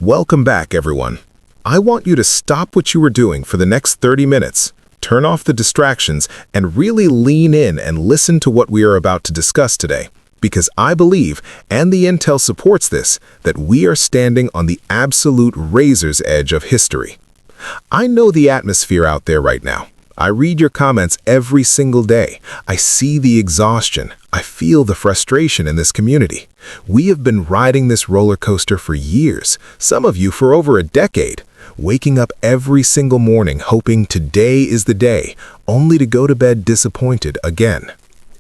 Welcome back, everyone. I want you to stop what you were doing for the next 30 minutes, turn off the distractions, and really lean in and listen to what we are about to discuss today. Because I believe, and the intel supports this, that we are standing on the absolute razor's edge of history. I know the atmosphere out there right now. I read your comments every single day. I see the exhaustion. I feel the frustration in this community. We have been riding this roller coaster for years, some of you for over a decade, waking up every single morning hoping today is the day, only to go to bed disappointed again.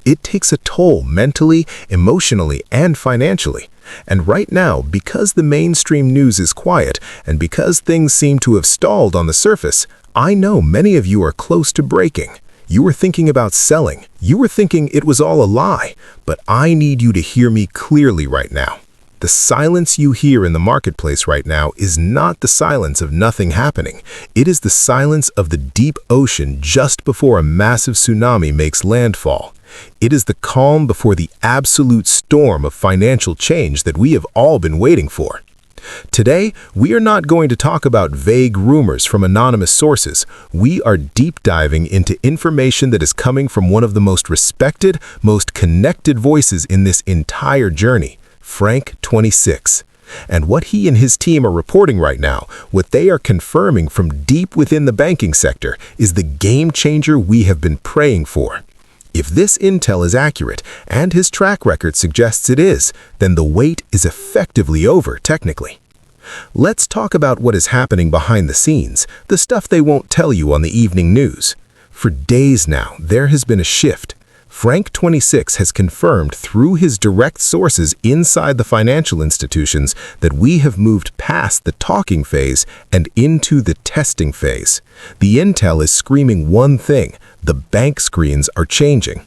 It takes a toll mentally, emotionally, and financially. And right now, because the mainstream news is quiet and because things seem to have stalled on the surface, I know many of you are close to breaking. You were thinking about selling. You were thinking it was all a lie. But I need you to hear me clearly right now. The silence you hear in the marketplace right now is not the silence of nothing happening. It is the silence of the deep ocean just before a massive tsunami makes landfall. It is the calm before the absolute storm of financial change that we have all been waiting for. Today, we are not going to talk about vague rumors from anonymous sources. We are deep diving into information that is coming from one of the most respected, most connected voices in this entire journey, Frank26. And what he and his team are reporting right now, what they are confirming from deep within the banking sector, is the game changer we have been praying for. If this intel is accurate, and his track record suggests it is, then the wait is effectively over, technically. Let's talk about what is happening behind the scenes, the stuff they won't tell you on the evening news. For days now, there has been a shift. Frank26 has confirmed through his direct sources inside the financial institutions that we have moved past the talking phase and into the testing phase. The intel is screaming one thing: the bank screens are changing.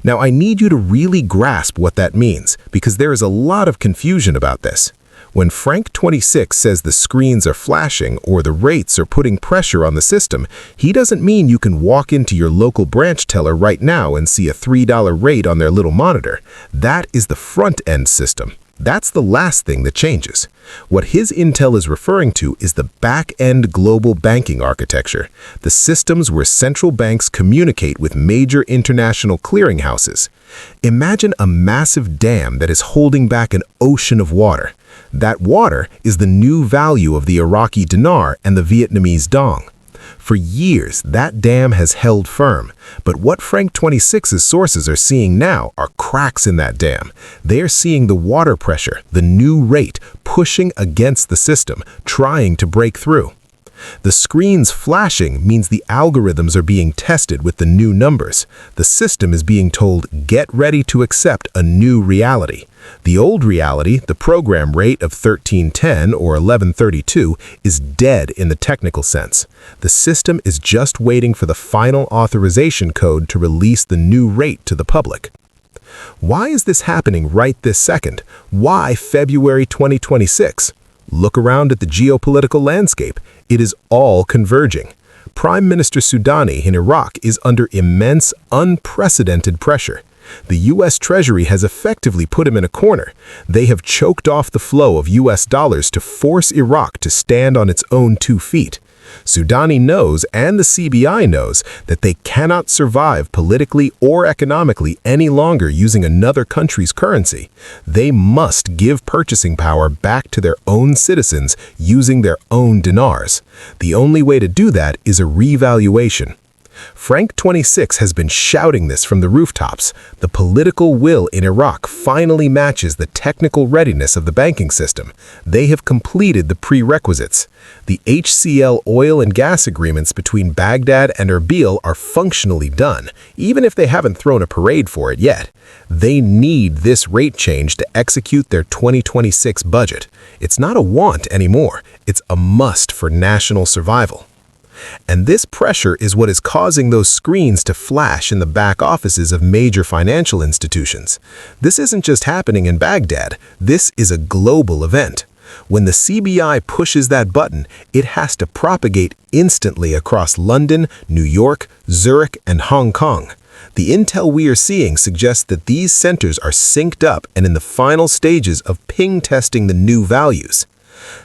Now, I need you to really grasp what that means, because there is a lot of confusion about this. When Frank26 says the screens are flashing or the rates are putting pressure on the system, he doesn't mean you can walk into your local branch teller right now and see a $3 rate on their little monitor. That is the front-end system. That's the last thing that changes. What his intel is referring to is the back-end global banking architecture, the systems where central banks communicate with major international clearinghouses. Imagine a massive dam that is holding back an ocean of water. That water is the new value of the Iraqi dinar and the Vietnamese dong. For years, that dam has held firm, but what Frank26's sources are seeing now are cracks in that dam. They are seeing the water pressure, the new rate, pushing against the system, trying to break through. The screens flashing means the algorithms are being tested with the new numbers. The system is being told, get ready to accept a new reality. The old reality, the program rate of 1310 or 1132, is dead in the technical sense. The system is just waiting for the final authorization code to release the new rate to the public. Why is this happening right this second? Why February 2026? Look around at the geopolitical landscape. It is all converging. Prime Minister Soudani in Iraq is under immense, unprecedented pressure. The U.S. Treasury has effectively put him in a corner. They have choked off the flow of U.S. dollars to force Iraq to stand on its own 2 feet. Soudani knows, and the CBI knows, that they cannot survive politically or economically any longer using another country's currency. They must give purchasing power back to their own citizens using their own dinars. The only way to do that is a revaluation. Frank26 has been shouting this from the rooftops. The political will in Iraq finally matches the technical readiness of the banking system. They have completed the prerequisites. The HCL oil and gas agreements between Baghdad and Erbil are functionally done, even if they haven't thrown a parade for it yet. They need this rate change to execute their 2026 budget. It's not a want anymore. It's a must for national survival. And this pressure is what is causing those screens to flash in the back offices of major financial institutions. This isn't just happening in Baghdad. This is a global event. When the CBI pushes that button, it has to propagate instantly across London, New York, Zurich, and Hong Kong. The intel we are seeing suggests that these centers are synced up and in the final stages of ping testing the new values.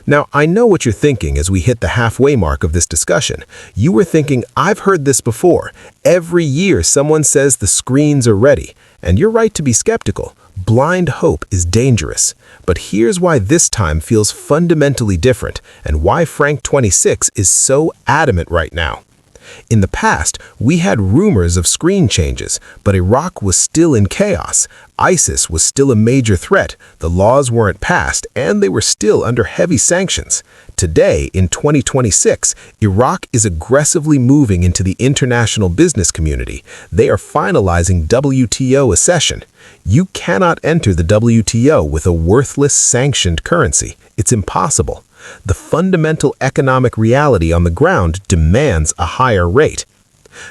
Now, I know what you're thinking as we hit the halfway mark of this discussion. You were thinking, I've heard this before. Every year someone says the screens are ready. And you're right to be skeptical. Blind hope is dangerous. But here's why this time feels fundamentally different and why Frank26 is so adamant right now. In the past, we had rumors of screen changes, but Iraq was still in chaos. ISIS was still a major threat, the laws weren't passed, and they were still under heavy sanctions. Today, in 2026, Iraq is aggressively moving into the international business community. They are finalizing WTO accession. You cannot enter the WTO with a worthless sanctioned currency. It's impossible. The fundamental economic reality on the ground demands a higher rate.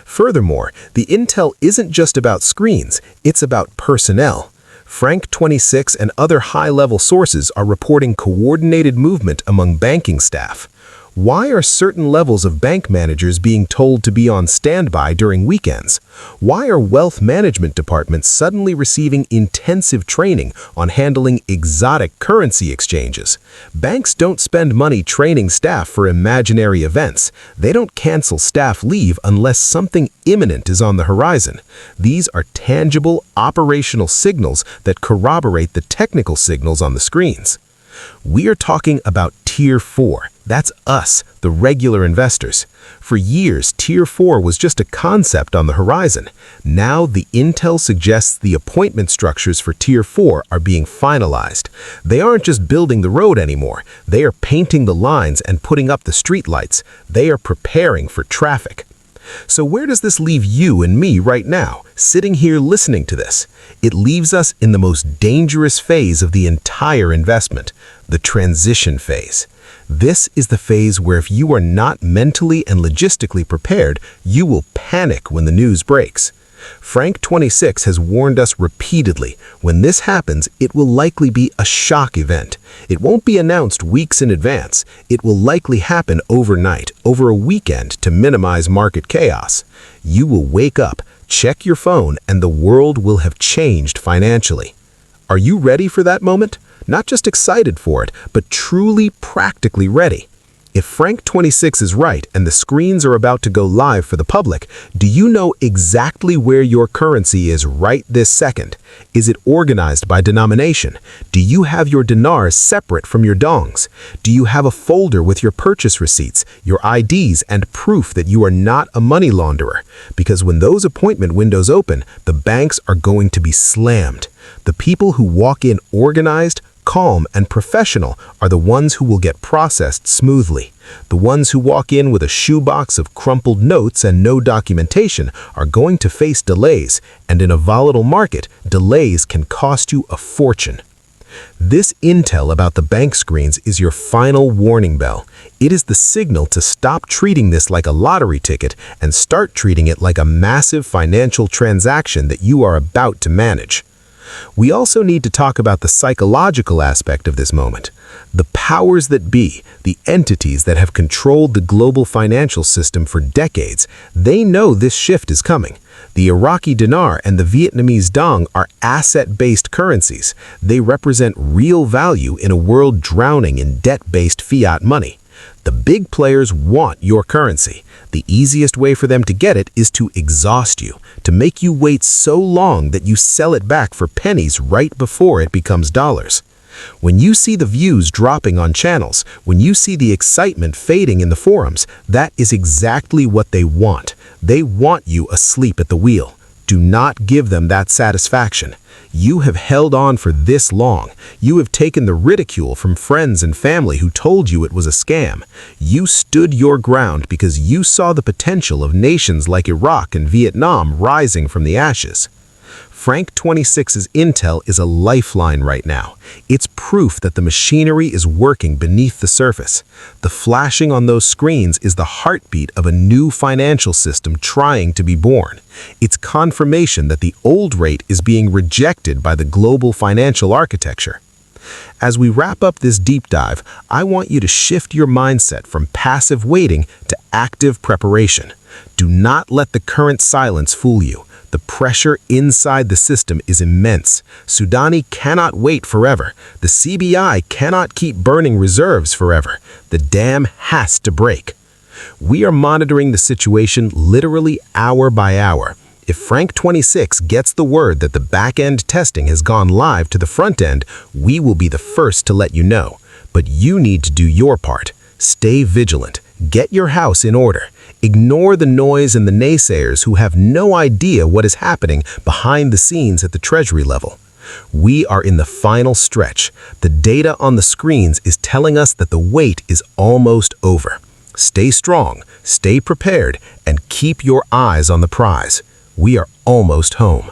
Furthermore, the intel isn't just about screens, it's about personnel. Frank26 and other high-level sources are reporting coordinated movement among banking staff. Why are certain levels of bank managers being told to be on standby during weekends? Why are wealth management departments suddenly receiving intensive training on handling exotic currency exchanges? Banks don't spend money training staff for imaginary events. They don't cancel staff leave unless something imminent is on the horizon. These are tangible, operational signals that corroborate the technical signals on the screens. We are talking about Tier 4. That's us, the regular investors. For years, Tier 4 was just a concept on the horizon. Now, the intel suggests the appointment structures for Tier 4 are being finalized. They aren't just building the road anymore. They are painting the lines and putting up the streetlights. They are preparing for traffic. So where does this leave you and me right now, sitting here listening to this? It leaves us in the most dangerous phase of the entire investment, the transition phase. This is the phase where if you are not mentally and logistically prepared, you will panic when the news breaks. Frank26 has warned us repeatedly, when this happens, it will likely be a shock event. It won't be announced weeks in advance. It will likely happen overnight, over a weekend, to minimize market chaos. You will wake up, check your phone, and the world will have changed financially. Are you ready for that moment? Not just excited for it, but truly practically ready. If Frank26 is right and the screens are about to go live for the public, do you know exactly where your currency is right this second? Is it organized by denomination? Do you have your dinars separate from your dongs? Do you have a folder with your purchase receipts, your IDs, and proof that you are not a money launderer? Because when those appointment windows open, the banks are going to be slammed. The people who walk in organized, calm, and professional are the ones who will get processed smoothly. The ones who walk in with a shoebox of crumpled notes and no documentation are going to face delays, and in a volatile market, delays can cost you a fortune. This intel about the bank screens is your final warning bell. It is the signal to stop treating this like a lottery ticket and start treating it like a massive financial transaction that you are about to manage. We also need to talk about the psychological aspect of this moment. The powers that be, the entities that have controlled the global financial system for decades, they know this shift is coming. The Iraqi dinar and the Vietnamese dong are asset-based currencies. They represent real value in a world drowning in debt-based fiat money. The big players want your currency. The easiest way for them to get it is to exhaust you, to make you wait so long that you sell it back for pennies right before it becomes dollars. When you see the views dropping on channels, when you see the excitement fading in the forums, that is exactly what they want. They want you asleep at the wheel. Do not give them that satisfaction. You have held on for this long. You have taken the ridicule from friends and family who told you it was a scam. You stood your ground because you saw the potential of nations like Iraq and Vietnam rising from the ashes. Frank26's intel is a lifeline right now. It's proof that the machinery is working beneath the surface. The flashing on those screens is the heartbeat of a new financial system trying to be born. It's confirmation that the old rate is being rejected by the global financial architecture. As we wrap up this deep dive, I want you to shift your mindset from passive waiting to active preparation. Do not let the current silence fool you. The pressure inside the system is immense. Sudani cannot wait forever. The CBI cannot keep burning reserves forever. The dam has to break. We are monitoring the situation literally hour by hour. If Frank26 gets the word that the back-end testing has gone live to the front end, we will be the first to let you know. But you need to do your part. Stay vigilant. Get your house in order. Ignore the noise and the naysayers who have no idea what is happening behind the scenes at the Treasury level. We are in the final stretch. The data on the screens is telling us that the wait is almost over. Stay strong, stay prepared, and keep your eyes on the prize. We are almost home.